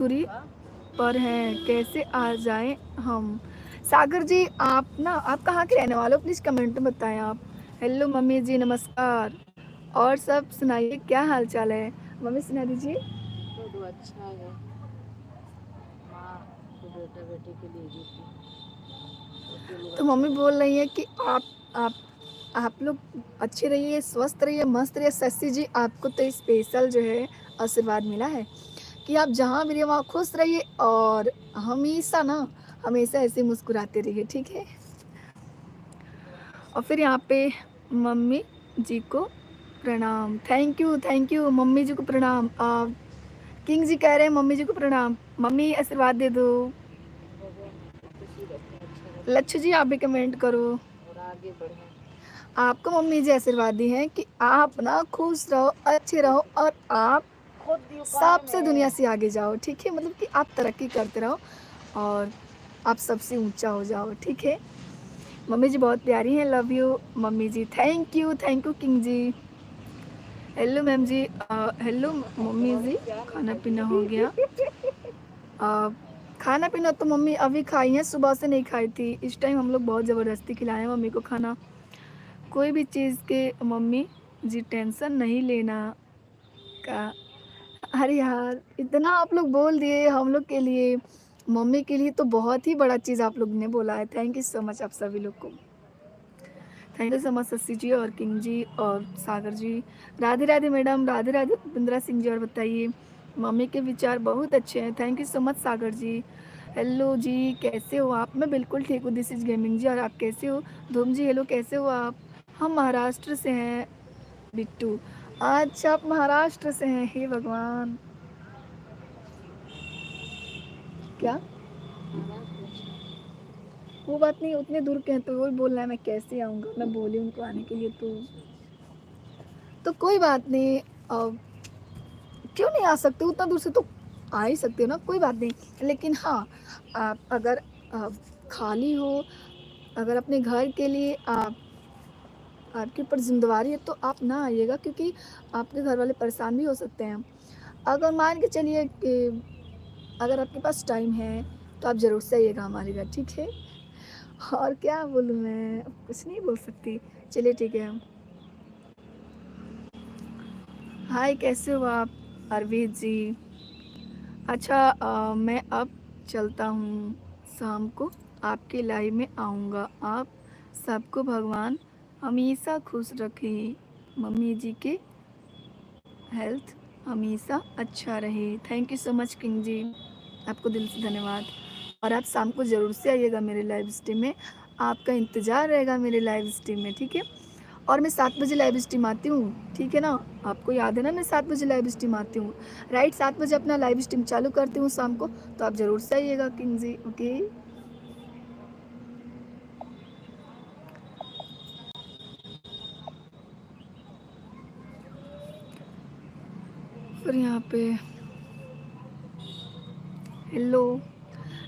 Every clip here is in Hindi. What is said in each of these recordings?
दूरी पर हैं, कैसे आ जाएं हम? सागर जी, आप ना, आप कहाँ के रहने वाले हो? प्लीज़ कमेंट में बताएं आप। हेलो मम्मी जी, नमस्कार। और सब सुनाइए, क्या हाल चाल है? मम्मी सुना दीजिए। तो अच्छा है। माँ तो बेटा बेटी के लिए ही थी, तो लोग तो अच्छा मम्मी है। बोल रही है कि आप आप लोग अच्छे रहिए, स्वस्थ रहिए, मस्त रहिए। शशि जी, आपको तो स्पेशल जो है आशीर्वाद मिला है कि आप जहाँ भी रहिए वहाँ खुश रहिए और हमेशा ना, हमेशा ऐसे मुस्कुराते रहिए, ठीक है? और फिर यहाँ पे मम्मी जी को प्रणाम। थैंक यू मम्मी जी को प्रणाम। किंग जी कह रहे हैं मम्मी जी को प्रणाम। मम्मी आशीर्वाद दे दो। भगवान आपको खुशी रखे, अच्छा रखे लच्छू जी, आप भी कमेंट करो। और आगे बढ़े। आपको मम्मी जी आशीर्वाद दी है कि आप ना खुश रहो, अच्छे रहो और आप खुद दुकान सबसे दुनिया में से आगे जाओ, ठीक है? मतलब कि आप तरक्की करते रहो और आप सबसे ऊंचा हो जाओ, ठीक है? मम्मी जी बहुत प्यारी हैं, लव यू मम्मी जी। Thank you King ji. Hello ma'am जी, हेलो मम्मी जी। क्या नहीं खाना पीना हो खाती। गया? अ, खाना पीना तो मम्मी अभी खाई है, सुबह से नहीं खाई थी। इस टाइम हम लोग बहुत ज़बरदस्ती खिलाए हैं मम्मी को खाना। कोई भी चीज़ के मम्मी जी टेंशन नहीं लेना का। अरे यार, इतना आप लोग बोल दिए हम लोग के लिए, मम्मी के लिए तो बहुत ही बड़ा चीज़ आप लोग ने बोला है। थैंक यू सो मच आप सभी लोग को। Thank you so much Shashi ji और किंग जी और सागर जी। राधे राधे मैडम, राधे राधे बिंद्रा सिंह जी। और बताइए, मम्मी के विचार बहुत अच्छे हैं। Thank you so much Sagar ji. Hello जी, कैसे हो आप? मैं बिल्कुल ठीक हूँ, दिस इज गेमिंग जी। और आप कैसे हो? धूम जी, हेलो, कैसे हो आप? हम महाराष्ट्र से हैं बिट्टू। अच्छा, आप महाराष्ट्र से हैं? हे भगवान, क्या? महाराष्ट्र अच्छा है। वो बात नहीं, उतने दूर के हैं तो वही बोल रहा है मैं कैसे आऊँगा। मैं बोली उनको आने के लिए, अच्छा अच्छा। तो कोई बात नहीं। क्यों नहीं आ सकते? उतना दूर से तो आ ही सकते हो ना, कोई बात नहीं। लेकिन हाँ, आप अगर खाली हो, अगर अपने घर के लिए आपके ऊपर जिम्मेदारी है तो आप ना आइएगा, क्योंकि आपके घर वाले परेशान भी हो सकते हैं। अगर मान के चलिए कि अगर आपके पास टाइम है तो आप ज़रूर से आइएगा हमारे घर, ठीक है? और क्या बोलूँ मैं, अब कुछ नहीं बोल सकती। चलिए ठीक है। हाय, कैसे हो आप अरविंद जी? अच्छा, मैं अब चलता हूँ, शाम को आपके लाइव में आऊँगा। आप सबको भगवान हमेशा खुश रखे, मम्मी जी के हेल्थ हमेशा अच्छा रहे। Thank you so much King ji, आपको दिल से धन्यवाद। और आप शाम को ज़रूर से आइएगा मेरे लाइव स्ट्रीम में, आपका इंतज़ार रहेगा मेरे लाइव स्ट्रीम में, ठीक है? और मैं 7 बजे लाइव स्ट्रीम आती हूँ, ठीक है ना? आपको याद है ना, मैं 7 बजे लाइव स्ट्रीम आती हूँ, राइट? 7 बजे अपना लाइव स्ट्रीम चालू करती हूँ शाम को, तो आप ज़रूर से आइएगा किंग जी, ओके? फिर यहाँ पे हेलो,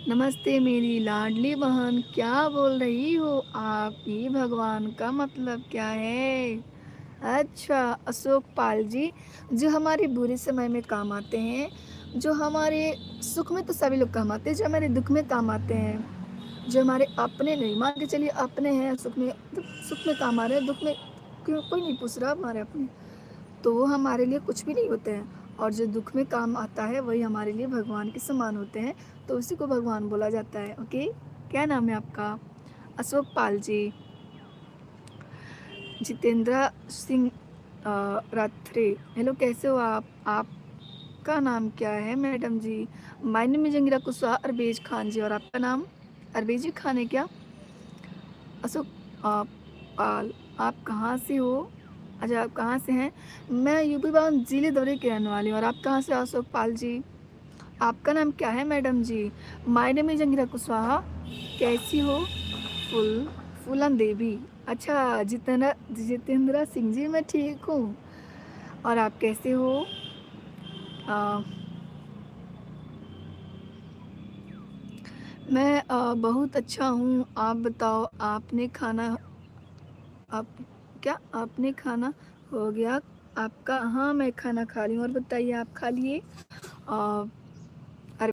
नमस्ते मेरी लाडली बहन, क्या बोल रही हो आप? ये भगवान का मतलब क्या है? अच्छा, अशोक पाल जी, जो हमारे बुरे समय में काम आते हैं, जो हमारे सुख में तो सभी लोग काम आते हैं, जो हमारे दुख में काम आते हैं, जो हमारे अपने नहीं, मान के चलिए अपने हैं, सुख में, तो सुख में काम आ रहे हैं, दुख में क्यों कोई नहीं पूछ रहा हमारे अपने, तो वो हमारे लिए कुछ भी नहीं होते हैं। और जो दुख में काम आता है वही हमारे लिए भगवान के समान होते हैं, तो उसी को भगवान बोला जाता है, ओके? क्या नाम है आपका? अशोक पाल जी। जितेंद्र सिंह रात्रे, हेलो, कैसे हो आप? आपका नाम क्या है madam ji? My name is Jangira Kushwaha Arbaz Khan ji. और आपका नाम अरबेज खान है क्या? अशोक पाल, आप कहाँ से हो? अच्छा, आप कहाँ से हैं? मैं यूपी बावन जिले दौरे के रहने वाली हूँ। और आप कहाँ से हो अशोक पाल जी? आपका नाम क्या है madam ji? My name is Jangira Kushwaha. कैसी हो? फुल फूलन देवी। अच्छा, जितेंद्र सिंह जी, मैं ठीक हूँ। और आप कैसे हो? अ, मैं बहुत अच्छा हूँ। आप बताओ, आपने खाना, आप क्या आपने खाना हो गया आपका? हाँ, मैं खाना खा रही हूँ। और बताइए, आप खा लिए?